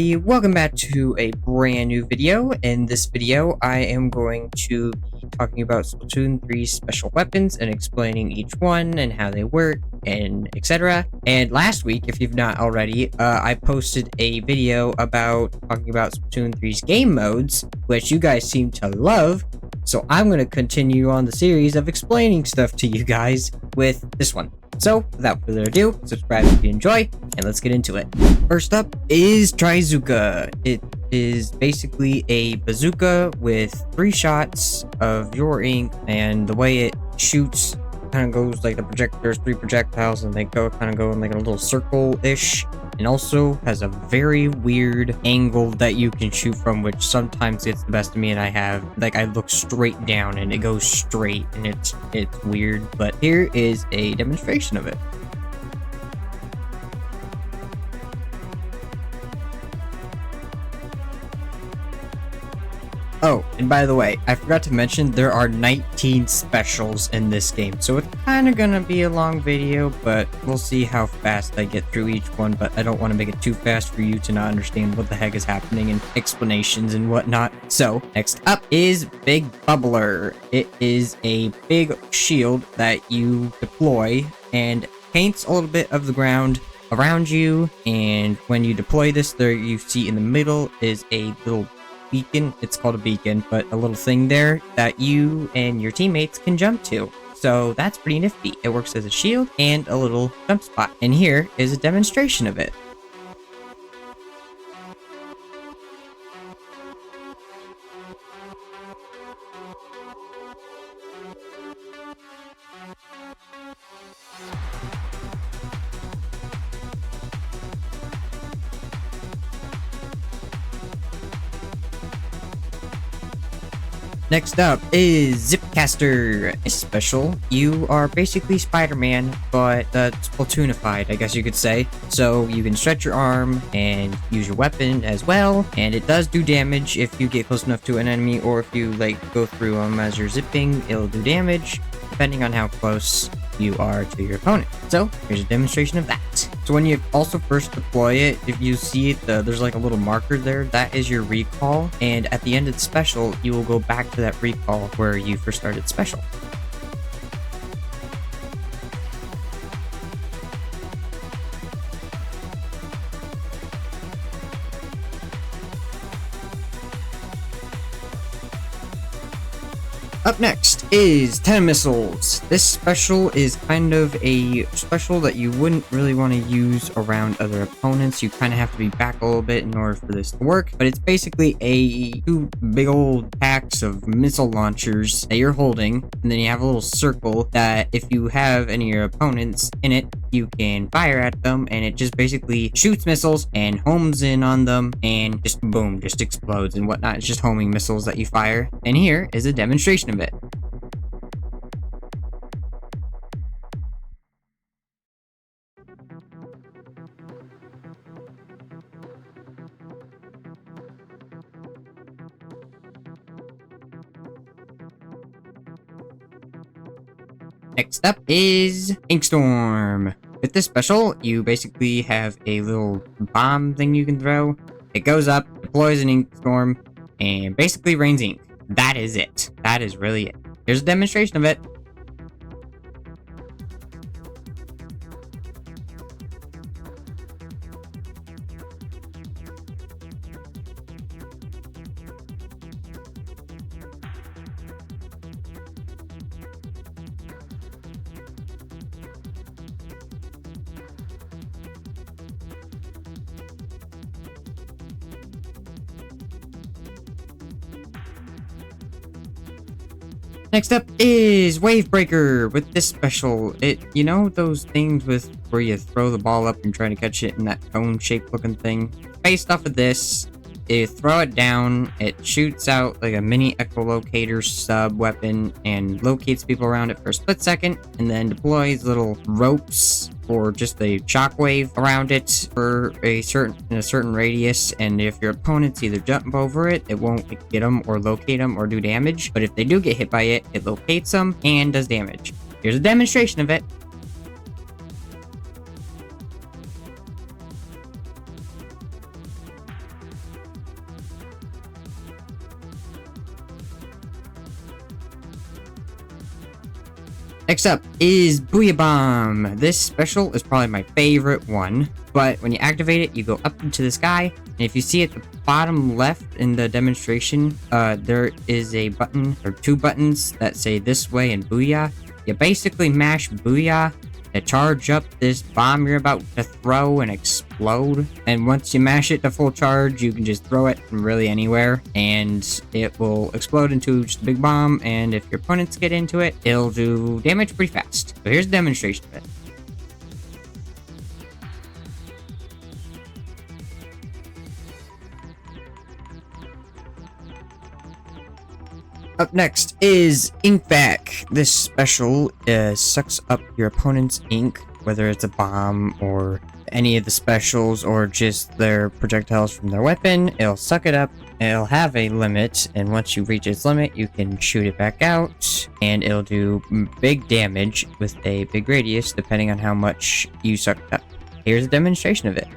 everybody, welcome back to a brand new video. In this video, I am going to be talking about Splatoon 3 special weapons and explaining each one and how they work and etc. And last week, if you've not already, I posted a video about talking about Splatoon 3's game modes, which you guys seem to love. So I'm going to continue on the series of explaining stuff to you guys with this one. So, without further ado, subscribe if you enjoy, and let's get into it. First up is Trizooka. It is basically a bazooka with 3 shots of your ink, and the way it shoots kind of goes like the projector's 3 projectiles, and they kind of go in like a little circle-ish, and also has a very weird angle that you can shoot from, which sometimes gets the best of me, and I look straight down and it goes straight, and it's weird, but here is a demonstration of it. Oh, and by the way, I forgot to mention there are 19 specials in this game, so it's kind of gonna be a long video, but we'll see how fast I get through each one, but I don't want to make it too fast for you to not understand what the heck is happening and explanations and whatnot. So, next up is Big Bubbler. It is a big shield that you deploy and paints a little bit of the ground around you, and when you deploy this, there you see in the middle is a little beacon. It's called a beacon, but a little thing there that you and your teammates can jump to. So that's pretty nifty. It works as a shield and a little jump spot. And here is a demonstration of it. Next up is Zipcaster. A special. You are basically Spider-Man, but Splatoonified, I guess you could say. So you can stretch your arm and use your weapon as well, and it does do damage if you get close enough to an enemy, or if you go through them as you're zipping, it'll do damage depending on how close you are to your opponent. So here's a demonstration of that. So when you also first deploy it, if you see it, there's like a little marker there, that is your recall, and at the end of the special you will go back to that recall where you first started special. Up next is Tenta Missles. This special is kind of a special that you wouldn't really want to use around other opponents. You kind of have to be back a little bit in order for this to work, but it's basically 2 big old packs of missile launchers that you're holding, and then you have a little circle that if you have any of your opponents in it, you can fire at them, and it just basically shoots missiles and homes in on them, and just boom, just explodes and whatnot. It's just homing missiles that you fire, and here is a demonstration of it. Next up is Inkstorm. With this special, you basically have a little bomb thing you can throw. It goes up, deploys an Inkstorm, and basically rains ink. That is it. That is really it. Here's a demonstration of it. Next up is Wave Breaker. With this special, you know those things where you throw the ball up and try to catch it in that cone-shaped looking thing? Based off of this, you throw it down, it shoots out like a mini echolocator sub weapon and locates people around it for a split second, and then deploys little ropes or just a shockwave around it for a certain radius, and if your opponents either jump over it, it won't get them or locate them or do damage, but if they do get hit by it, it locates them and does damage. Here's a demonstration of it. Next up is Booyah Bomb. This special is probably my favorite one, but when you activate it, you go up into the sky, and if you see at the bottom left in the demonstration, there is a button, or two buttons that say this way and Booyah. You basically mash Booyah to charge up this bomb you're about to throw and explode. And once you mash it to full charge, you can just throw it from really anywhere and it will explode into just a big bomb. And if your opponents get into it, it'll do damage pretty fast. So here's a demonstration of it. Up next is Inkback. This special sucks up your opponent's ink, whether it's a bomb or any of the specials or just their projectiles from their weapon. It'll suck it up. It'll have a limit, and once you reach its limit, you can shoot it back out, and it'll do big damage with a big radius depending on how much you sucked up. Here's a demonstration of it.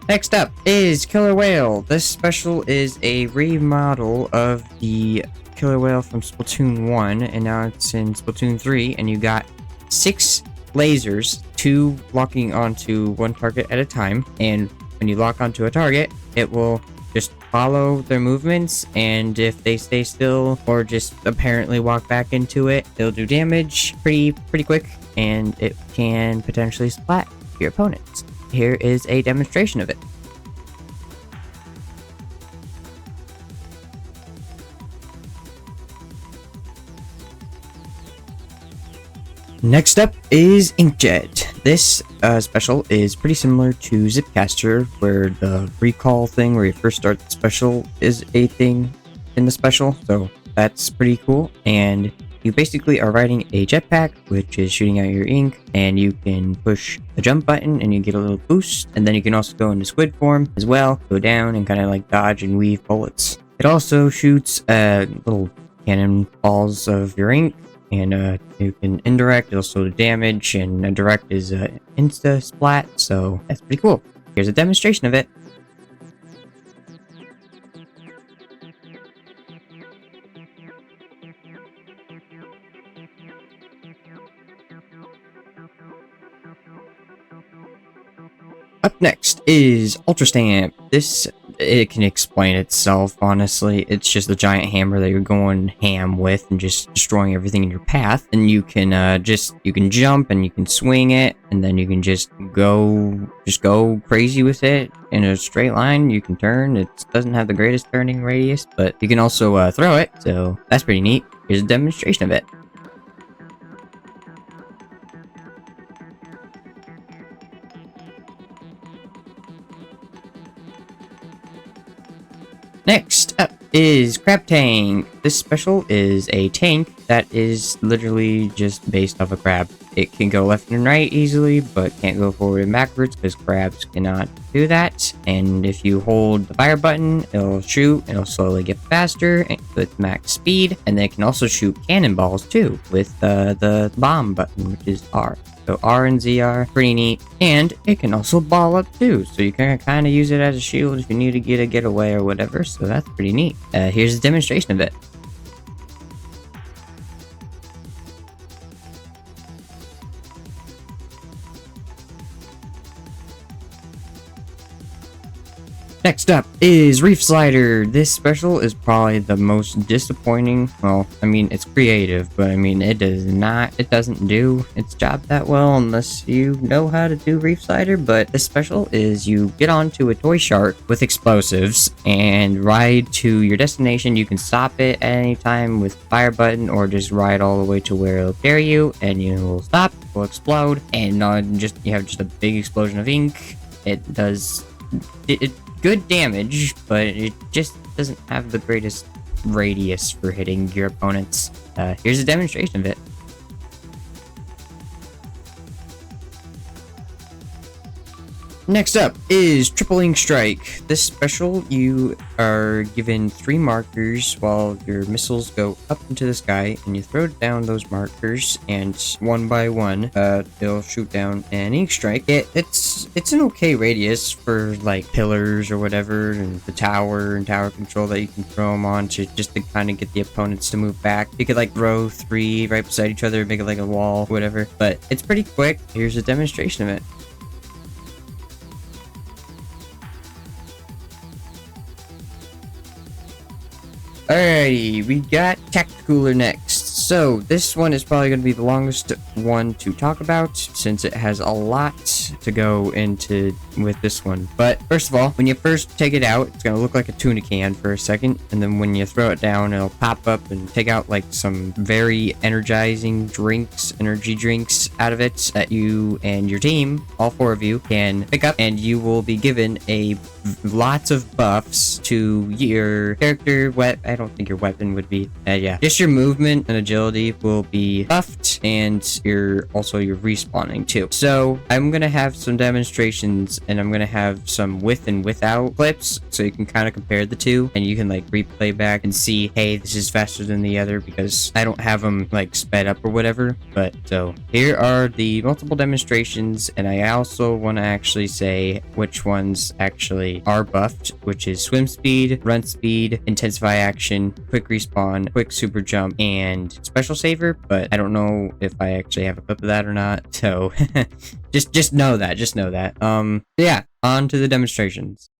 Next up is Killer Wail. This special is a remodel of the Killer Wail from Splatoon 1, and now it's in Splatoon 3, and you got 6 lasers, 2 locking onto one target at a time, and when you lock onto a target, it will just follow their movements, and if they stay still or just apparently walk back into it, it'll do damage pretty quick, and it can potentially splat your opponents. Here is a demonstration of it. Next up is Inkjet. This special is pretty similar to Zipcaster, where the recall thing where you first start the special is a thing in the special, so that's pretty cool. And you basically are riding a jetpack, which is shooting out your ink, and you can push the jump button and you get a little boost, and then you can also go into squid form as well, go down and kind of like dodge and weave bullets. It also shoots little cannonballs of your ink, and you can indirect, it'll slow the damage, and direct is insta splat, so that's pretty cool. Here's a demonstration of it. Up next is Ultra Stamp. It can explain itself, honestly. It's just a giant hammer that you're going ham with and just destroying everything in your path. And you can you can jump and you can swing it, and then you can just go crazy with it in a straight line. You can turn. It doesn't have the greatest turning radius, but you can also throw it, so that's pretty neat. Here's a demonstration of it. Next up is Crab Tank. This special is a tank that is literally just based off a crab. It can go left and right easily, but can't go forward and backwards because crabs cannot do that. And if you hold the fire button, it'll shoot. It'll slowly get faster with max speed, and they can also shoot cannonballs too with the bomb button, which is R. So R and Z are pretty neat, and it can also ball up too, so you can kind of use it as a shield if you need to get a getaway or whatever, so that's pretty neat. Here's a demonstration of it. Next up is Reefslider. This special is probably the most disappointing. Well, I mean, it's creative, but I mean, it doesn't do its job that well unless you know how to do Reefslider. But this special is you get onto a toy shark with explosives and ride to your destination. You can stop it at any time with fire button, or just ride all the way to where it'll carry you, and you will stop, will explode, and you have just a big explosion of ink. It does good damage, but it just doesn't have the greatest radius for hitting your opponents. Here's a demonstration of it. Next up is Triple Instrike. This special, you are given 3 markers while your missiles go up into the sky, and you throw down those markers, and one by one, they'll shoot down an ink strike. It's an okay radius for like pillars or whatever, and the tower and tower control that you can throw them on to just to kind of get the opponents to move back. You could like throw 3 right beside each other, make it like a wall, whatever. But it's pretty quick. Here's a demonstration of it. Alrighty, we got Tacticooler next. So this one is probably going to be the longest one to talk about since it has a lot to go into with this one. But first of all, when you first take it out, it's going to look like a tuna can for a second, and then when you throw it down, it'll pop up and take out like some very energizing drinks, energy drinks out of it that you and your team, all 4 of you, can pick up, and you will be given lots of buffs to your character. I don't think your weapon would be. Yeah, just your movement and agility will be buffed, and your respawning too. So I'm gonna have some demonstrations, and I'm gonna have some with and without clips, so you can kind of compare the two, and you can like replay back and see, hey, this is faster than the other, because I don't have them like sped up or whatever. But so here are the multiple demonstrations, and I also want to actually say which ones actually are buffed, which is swim speed, run speed, intensify action, quick respawn, quick super jump, and special saver. But I don't know if I actually have a clip of that or not, so just know that. Yeah, on to the demonstrations.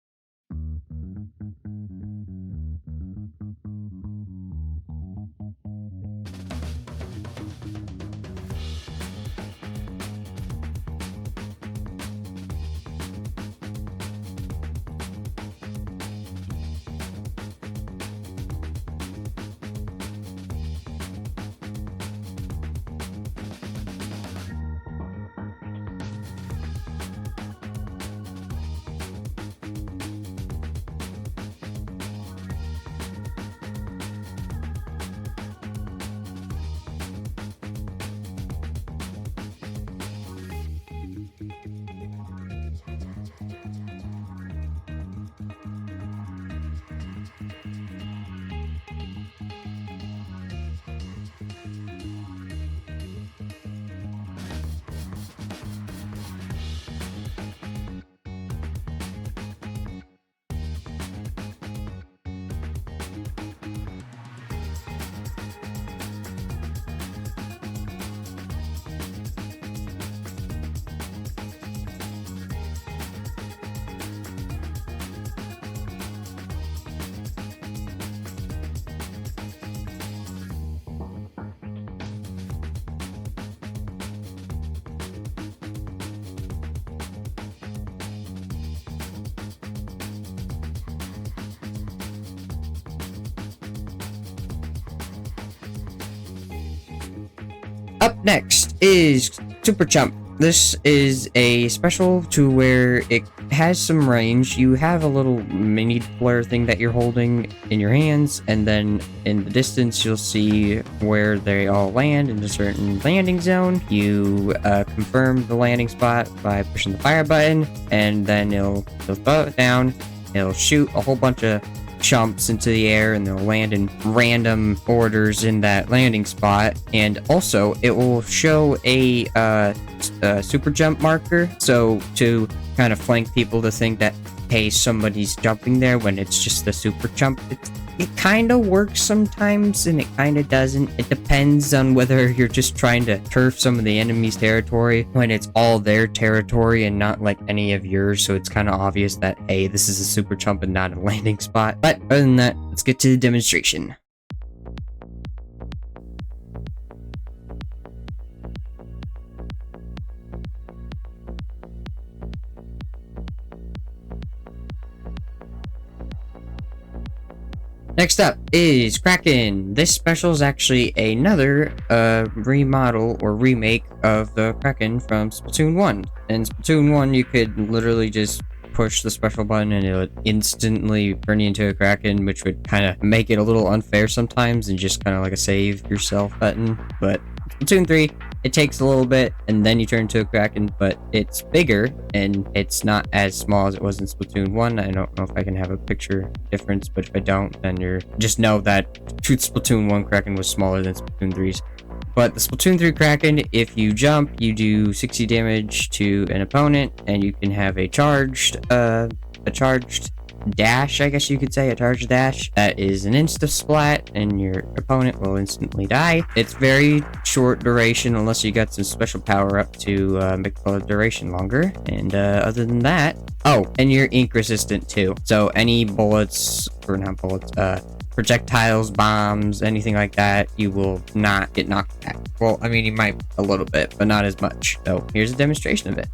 Up next is Super Chump. This is a special to where it has some range. You have a little mini blur thing that you're holding in your hands, and then in the distance you'll see where they all land in a certain landing zone. You confirm the landing spot by pushing the fire button, and then it'll throw it down. It'll shoot a whole bunch of chumps into the air, and they'll land in random orders in that landing spot. And also it will show a super jump marker, so to kind of flank people to think that, hey, somebody's jumping there, when it's just the super jump. It kind of works sometimes, and it kind of doesn't. It depends on whether you're just trying to turf some of the enemy's territory when it's all their territory and not like any of yours, so it's kind of obvious that, hey, this is a super jump and not a landing spot. But other than that, let's get to the demonstration. Next up is Kraken. This special is actually another remodel or remake of the Kraken from Splatoon 1. In Splatoon 1, you could literally just push the special button and it would instantly turn you into a Kraken, which would kind of make it a little unfair sometimes and just kind of like a save yourself button. But Splatoon 3, It takes a little bit, and then you turn into a Kraken, but it's bigger, and it's not as small as it was in Splatoon 1. I don't know if I can have a picture difference, but if I don't, then you're just know that Splatoon 1 Kraken was smaller than Splatoon 3's. But the Splatoon 3 Kraken, if you jump, you do 60 damage to an opponent, and you can have a charged dash, I guess you could say, a charged dash. That is an insta splat, and your opponent will instantly die. It's very short duration, unless you got some special power up to make the duration longer. And other than that, oh, and you're ink resistant too. So any bullets, or not bullets, projectiles, bombs, anything like that, you will not get knocked back. Well, I mean, you might a little bit, but not as much. So here's a demonstration of it.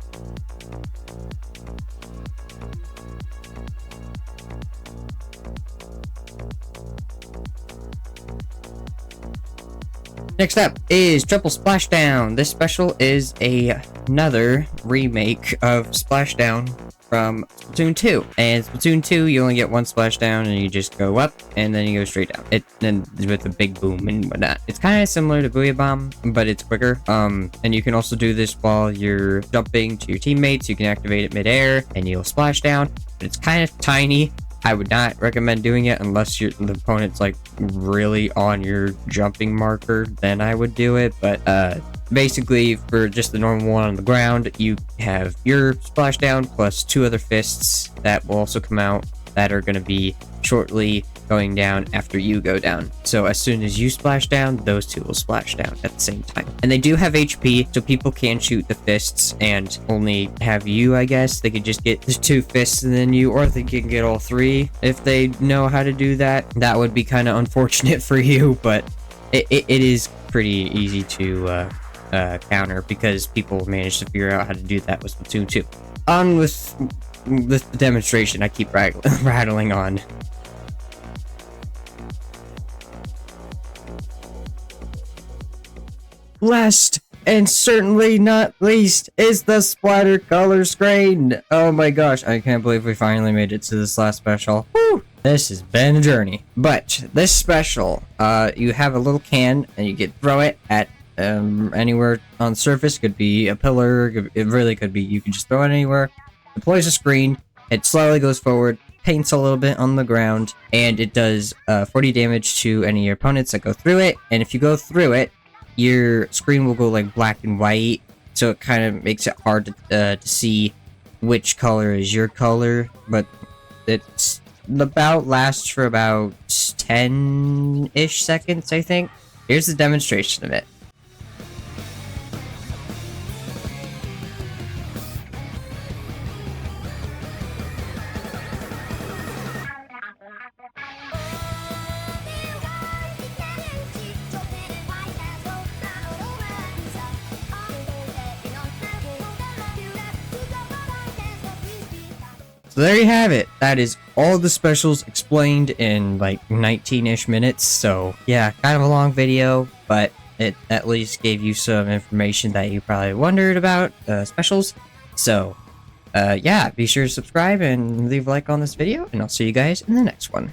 Next up is Triple Splashdown. This special is another remake of Splashdown from Splatoon 2. And Splatoon 2, you only get one splashdown, and you just go up, and then you go straight down. Then with a big boom and whatnot. It's kind of similar to Booyah Bomb, but it's quicker. And you can also do this while you're jumping to your teammates. You can activate it midair, and you'll splash down. But it's kind of tiny. I would not recommend doing it unless the opponent's like really on your jumping marker. Then I would do it. But basically, for just the normal one on the ground, you have your splashdown plus 2 other fists that will also come out that are going to be shortly going down after you go down. So as soon as you splash down, those 2 will splash down at the same time. And they do have HP, so people can shoot the fists and only have you, I guess. They could just get the 2 fists and then you, or they can get all 3 if they know how to do that. That would be kind of unfortunate for you, but it is pretty easy to counter because people managed to figure out how to do that with Splatoon 2. On with the demonstration, I keep rattling on. Last and certainly not least is the Splattercolor Screen. Oh my gosh, I can't believe we finally made it to this last special. Woo! This has been a journey. But this special, you have a little can and you can throw it at anywhere on the surface. Could be a pillar, it really could be. You can just throw it anywhere. Deploys a screen, it slowly goes forward, paints a little bit on the ground, and it does 40 damage to any of your opponents that go through it. And if you go through it, your screen will go like black and white, so it kind of makes it hard to see which color is your color. But it's lasts for about 10-ish seconds, I think. Here's the demonstration of it. So there you have it. That is all the specials explained in like 19-ish minutes. So yeah, kind of a long video, but it at least gave you some information that you probably wondered about specials. So yeah, be sure to subscribe and leave a like on this video, and I'll see you guys in the next one.